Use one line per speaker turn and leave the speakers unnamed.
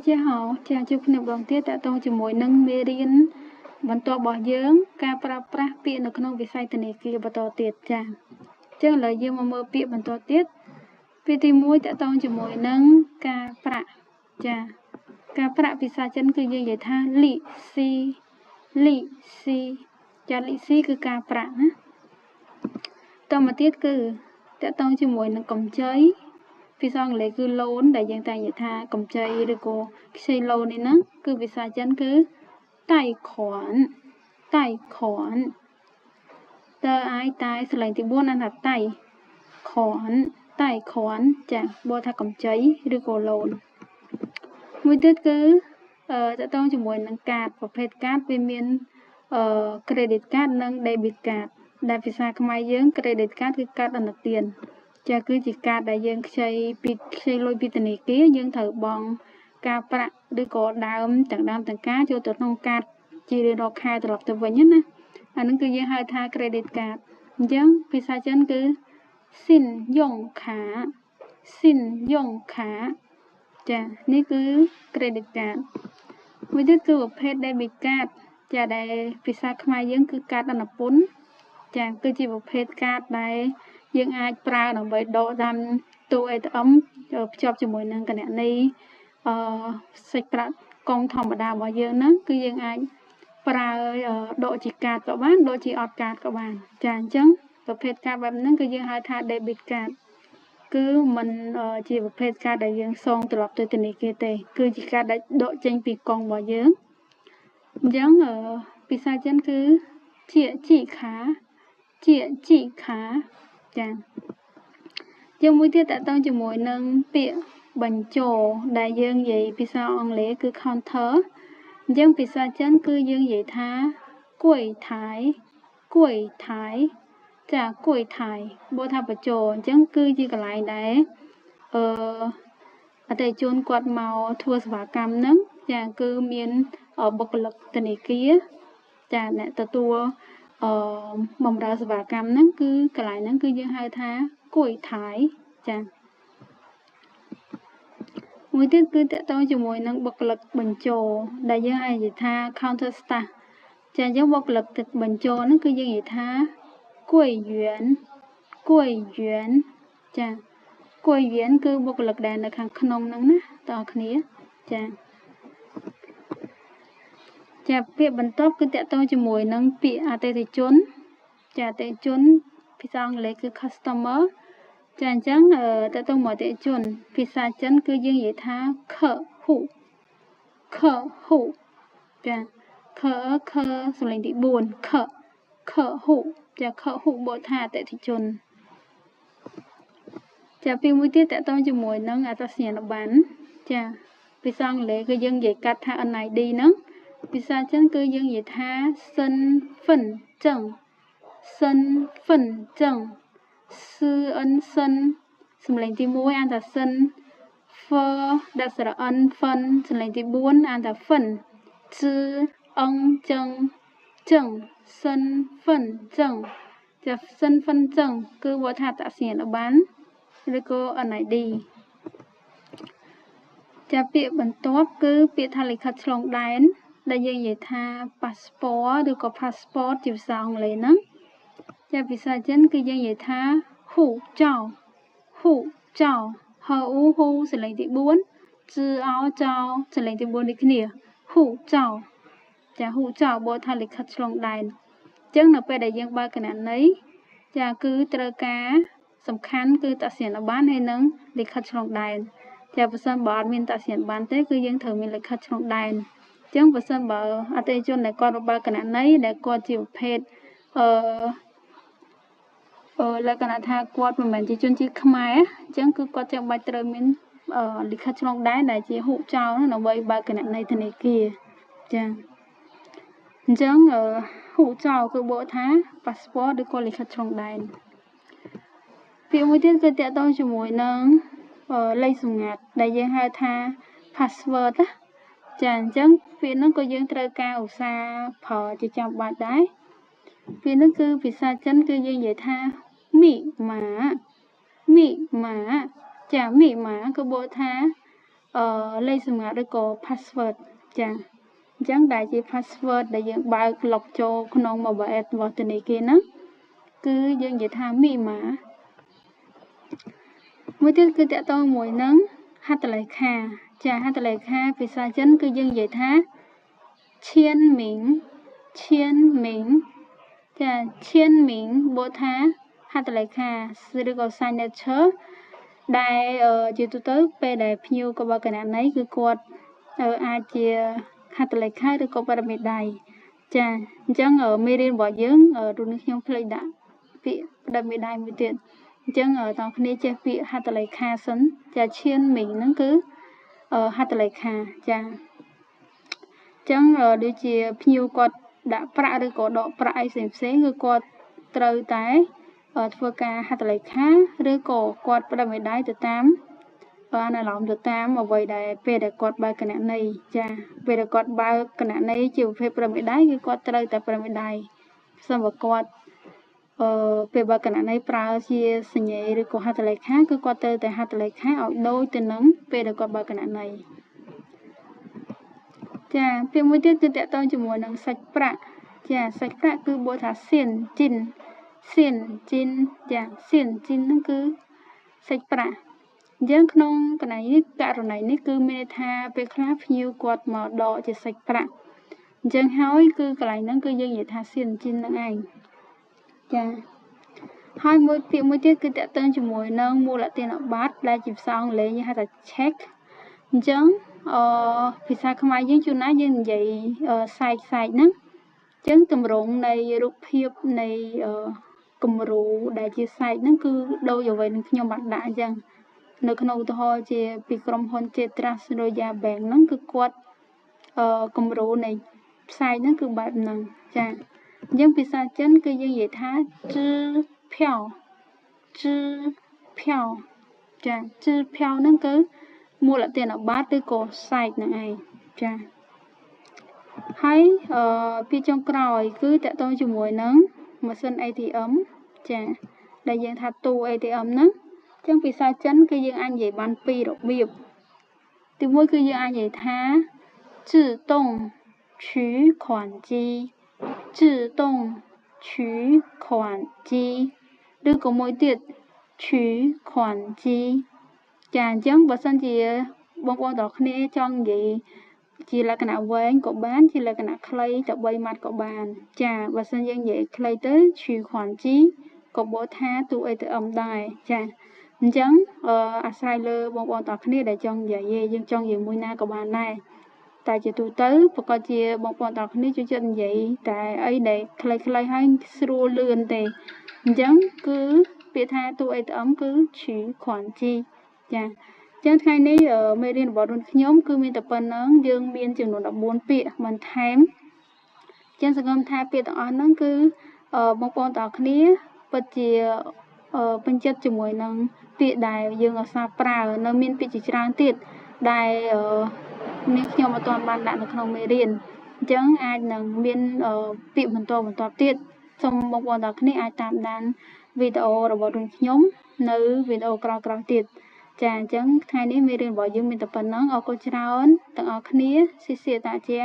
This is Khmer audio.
ជាហោចាជួបគ្នាម្ដងទៀតតទៅជាមួយនឹងមេរៀនបន្តរបស់យើងការប្រើប្រាស់ពាក្យនៅក្នុងវិស័យធនាគារបន្តទៀតចាអញ្ចឹងឥឡូវយើងមកមើលពាក្យបន្តទៀតពាក្យទី1តទៅជាមួយនឹងការប្រាក់ចាការប្រាក់ភាសាចិនគឺយើងនិយាយថាលីស៊ីចាលីស៊ីគឺការប្រាក់ណាតមកទៀតគឺតទៅជាមួយនឹងកម្ចីភាសាអង់គ្លេសគឺ loan ដែលយើងតែនិយាយថាកម្ចីឬក៏ខ្ចី loan នេះណាគឺភាសាចិនគឺ贷款តើអាយតែស្រឡេងទី4អានថាតៃខនចាបកថាកម្ចីឬក៏ loan មួយទៀតគឺតទៅជាមួយនឹងកាតប្រភេទកាតវាមានcredit card និង debit card ដែលភាសាខ្មែរយើង credit card គឺកាតអនុទានចាគឺជាកាតដែលយើងខ្ចីលុយពីធនាគារយើងត្រូវបង់ការប្រាក់ឬក៏ដើមទាំងការចូលទៅក្នុងកាតជារៀងរាល់ខែត្រឡប់ទៅវិញណាអានឹងគឺយើងហៅថា credit card អញ្ចឹងភាសាចិនគឺសិនយងខាចានេះគឺ credit card មួយទៀតគឺប្រភេទ debit card ចាដែលភាសាខ្មែរយើងគឺកាតអនុពន្ធចាគឺជាប្រភេទកាតដែលយើងអាចប្រើដើម្បីដកតាមទូ ATM ភ្ជាប់ជាមួយនឹងគណនីសាច់ប្រាក់កងធម្មតារបស់យើងហ្នឹងគឺយើងអាចប្រើដកជាកាតក៏បានដកជាអត់កាតក៏បានចាអញ្ចឹងប្រភេទកាតបែបហ្នឹងគឺយើងហៅថា debit card គឺมันជាប្រភេទកាតដែលយើងសងត្រឡប់ទៅធនាគារទេគឺជាកាតដែលដកចេញពីកងរបស់យើងអញ្ចឹងភាសាចិនគឺជាជីខាចាយើងមួយទៀតតទៅជាមួយនឹងពាក្យបញ្ចោដែលយើងនិយាយភាសាអង់គ្លេសគឺ counter អញ្ចឹងភាសាចិនគឺយើងនិយាយថាគួយថៃចាគួយថៃបើថាបញ្ចោអញ្ចឹងគឺជាកន្លែងដែលអតិថិជនគាត់មកធ្វើសេវាកម្មហ្នឹងចាគឺមានបុគ្គលិកធនាគារចាអ្នកទទួលបម្រើសេវាកម្មហ្នឹងគឺកន្លែងហ្នឹងគឺយើងហៅថាគួយថៃចាមួយទៀតគឺតទៅជាមួយនឹងបុគ្គលិកបញ្ចោដែលយើងអាចនិយាយថា counter staff ចាអញ្ចឹងបុគ្គលិកបញ្ចោហ្នឹងគឺយើងនិយាយថាគួយយួនចាគួយយួនគឺបុគ្គលិកដែលនៅខាងក្នុងហ្នឹងណាបងប្អូនគ្នាចាពាក្យបន្ទាប់គឺតទៅជាមួយនឹងពាក្យអតិថិជនចាអតិថិជនភាសាអង់គ្លេសគឺ customer ចាអញ្ចឹងតទៅមកអតិថិជនភាសាចិនគឺយើងនិយាយថាខហ៊ូចាខសំឡេងទី4ខហ៊ូចាខហ៊ូបកថាអតិថិជនចាពាក្យមួយទៀតតទៅជាមួយនឹងអត្តសញ្ញាណប័ណ្ណចាភាសាអង់គ្លេសគឺយើងនិយាយកាត់ថា NID ហ្នឹងភាសាចិនគឺយើងនិយាយថាសិនហ្វិនចឹងសិនសំឡេងទី1អានថាសិនហ្វដាក់ស្រអិនហ្វិនសំឡេងទី4អានថាហ្វិនជឺអងចឹងសិនហ្វិនចឹងចាសិនហ្វិនចឹងគឺវត្ថុអត្តសញ្ញាណប័ណ្ណឬក៏ NID ចាពាក្យបន្ទាប់គឺពាក្យថាលិខិតឆ្លងដែនដែលយើងនិយាយថា passport ឬក៏ passport ជាភាសាអង់គ្លេសហ្នឹងចាភាសាចិនគឺយើងនិយាយថាហ៊ូចៅហូហ៊ូសលេងទី4ជឺអោចៅសលេងទី4ដូចគ្នាហ៊ូចៅចាហ៊ូចៅបកថាលិខិតឆ្លងដែនអញ្ចឹងនៅពេលដែលយើងបើកគណនីចាគឺត្រូវការសំខាន់គឺអត្តសញ្ញាណប័ណ្ណហើយនិងលិខិតឆ្លងដែនចាបើសិនបើអត់មានអត្តសញ្ញាណប័ណ្ណទេគឺយើងត្រូវមានលិខិតឆ្លងដែនអញ្ចឹងបើសិនបើអតិថិជនដែលគាត់បើកគណនីដែលគាត់ជាប្រភេទលក្ខណៈថាគាត់មិនមែនជាជនជាតិខ្មែរអញ្ចឹងគឺគាត់ចាំបាច់ត្រូវមានលិខិតឆ្លងដែនដែលជាហ៊ូចៅដើម្បីបើកគណនីធនាគារចាអញ្ចឹងហ៊ូចៅគឺបកថា passport ឬក៏លិខិតឆ្លងដែនពាក្យមួយទៀតគឺតាក់ទងជាមួយនឹងលេខសម្ងាត់ដែលយើងហៅថា password ណាចាអញ្ចឹងពាក្យហ្នឹងក៏យើងត្រូវការឧស្សាហ៍ប្រើជាចាំបាច់ដែរពាក្យហ្នឹងគឺភាសាចិនគឺយើងនិយាយថាមីម៉ាចាមីម៉ាគឺបកថា លេខសម្ងាត់ឬក៏ password ចាអញ្ចឹងដែលជា password ដែលយើងបើក log ចូលក្នុង mobile app របស់ធនាគារហ្នឹងគឺយើងនិយាយថាមីម៉ាមួយទៀតគឺតកតងមួយនឹងហត្ថលេខាចាហត្ថលេខាភាសាចិនគឺយើងនិយាយថាឈៀនមីងចាឈៀនមីងបូថាហត្ថលេខាឬក៏ signature ដែលជាទូទៅពេលដែលភ្ញៀវក៏បើកគណនីគឺគាត់អាចជាហត្ថលេខាឬក៏បរិមេដៃចាអញ្ចឹងមេរៀនរបស់យើងរូបនេះខ្ញុំភ្លេចដាក់ពាក្យបរិមេដៃមួយទៀតអញ្ចឹងតើគ្នាចេះពាក្យហត្ថលេខាសិនចាឈៀនមីងហ្នឹងគឺហត្ថលេខាចាអញ្ចឹងដូចជាភ្ញៀវគាត់ដាក់ប្រាក់ឬក៏ដកប្រាក់អីផ្សេងគឺគាត់ត្រូវតែធ្វើការហត្ថលេខាឬក៏គាត់បដិមេដៃទៅតាមអារម្មណ៍ទៅតាមអ្វីដែលពេលដែលគាត់បើកគណនីចាពេលដែលគាត់បើកគណនីជាប្រភេទបដិមេដៃគឺគាត់ត្រូវតែបដិមេដៃសម្រាប់គាត់ពេលបើកគណនីប្រើជាសញ្ញាឬក៏ហត្ថលេខាគឺគាត់ត្រូវតែហត្ថលេខាឲ្យដូចទៅនឹងពេលដែលគាត់បើកគណនីចាពាក្យមួយទៀតគឺតកតងជាមួយនឹងសាច់ប្រាក់ចាសាច់ប្រាក់គឺបូថាសៀនជីនចាសៀនជីនហ្នឹងគឺសាច់ប្រាក់អញ្ចឹងក្នុងករណីនេះគឺមានន័យថាពេលខ្លះភ្ញៀវគាត់មកដកជាសាច់ប្រាក់អញ្ចឹងហើយគឺកន្លែងហ្នឹងគឺយើងនិយាយថាសៀនជីនហ្នឹងឯងចាហើយពាក្យមួយទៀតគឺតកតងជាមួយនឹងមូលដ្ឋានប័ណ្ណដែលជាភាសាអង់គ្លេសហៅថា check អញ្ចឹងភាសាខ្មែរយើងជួនណាយើងនិយាយសែកហ្នឹងអញ្ចឹងទម្រង់នៃរូបភាពនៃគំរូដែលជាសែកហ្នឹងគឺដូចអ្វីនឹងខ្ញុំបានដាក់អញ្ចឹងនៅក្នុងឧទាហរណ៍ជាពីក្រុមហ៊ុន Cetras Royal Bank ហ្នឹងគឺគាត់គំរូនៃផ្សាយហ្នឹងគឺបែបហ្នឹងចាអញ្ចឹងភាសាចិនគឺយើងនិយាយថា支票ចា支票ហ្នឹងគឺមូលដ្ឋានប័ណ្ណឬក៏សែកហ្នឹងឯងចាហើយពីចុងក្រោយគឺតកតងជាមួយនឹងម៉ាស៊ីន ATM ចាដែលយើងថាទូ ATM ហ្នឹងអញ្ចឹងភាសាចិនគឺយើងអាចនិយាយបានពីររបៀបទីមួយគឺយើងអាចនិយាយថា自动取款机ឬក៏មួយទៀត取款机ចាអញ្ចឹងបើសិនជាបងប្អូនទាំងគ្នាចង់និយាយជាលក្ខណៈវែងក៏បានជាលក្ខណៈខ្លីទៅ3ម៉ាត់ក៏បានចាបើសិនយើងនិយាយខ្លីទៅ取款机ក៏បូថាទូ ATM ដែរចាអញ្ចឹងអាស្រ័យលើបងប្អូនទាំងគ្នាដែលចង់និយាយយើងចង់និយាយមួយណាក៏បានដែរតែជាទូទៅប្រកាសជាបងប្អូនទាំងគ្នាចូលចិត្តនិយាយតែអីដែលខ្លីៗហើយស្រួលលឿនទេអញ្ចឹងគឺពាក្យថាទូ ATM គឺ取款机ចាចឹងថ្ងៃនេះមេរៀនរបស់ខ្ញុំគឺមានតែប៉ុណ្្នឹងយើងមានចំនួន14ពាក្យបន្ថែមចឹងសង្ឃឹមថាពាក្យទាំងអស់ហ្នឹងគឺបងប្អូនទាំងគ្នាពិតជាពេញចិត្តជាមួយនឹងពាក្យដែលយើងឧស្សាហ៍ប្រើនៅមានពាក្យជាច្រើនទៀតដែលនេះខ្ញុំអត់ទាន់បានដាក់នៅក្នុងមេរៀនអញ្ចឹងអាចនឹងមានពាក្យបន្តទៀតសូមបងប្អូនទាំងគ្នាអាចតាមដានវីដេអូរបស់ខ្ញុំនៅវីដេអូក្រោយៗទៀតចាអញ្ចឹងថ្ងៃនេះមេរៀនរបស់យើងមានតែប៉ុណ្ណឹងអរគុណច្រើនទាំងអស់គ្នាសិស្សាតាជា